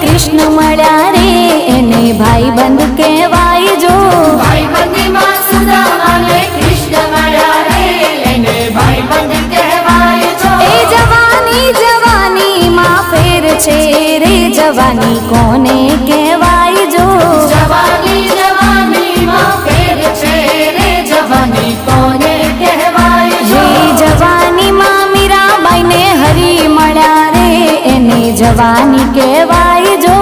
કૃષ્ણ મળ્યા રે એને ભાઈબંધ કહેવાય જો ભાઈબંધીમાં સુદામાને કૃષ્ણ મળ્યા રે એને ભાઈબંધ કહેવાય જો એ જવાનીમાં ફેર છે રે જવાની કોને કહેવાય જો જવાનીમાં ફેર છે રે જવાની કોને કહેવાય જો જવાનીમાં મીરાબાઈને હરી મળ્યા રે એને જવાની કહેવાય જો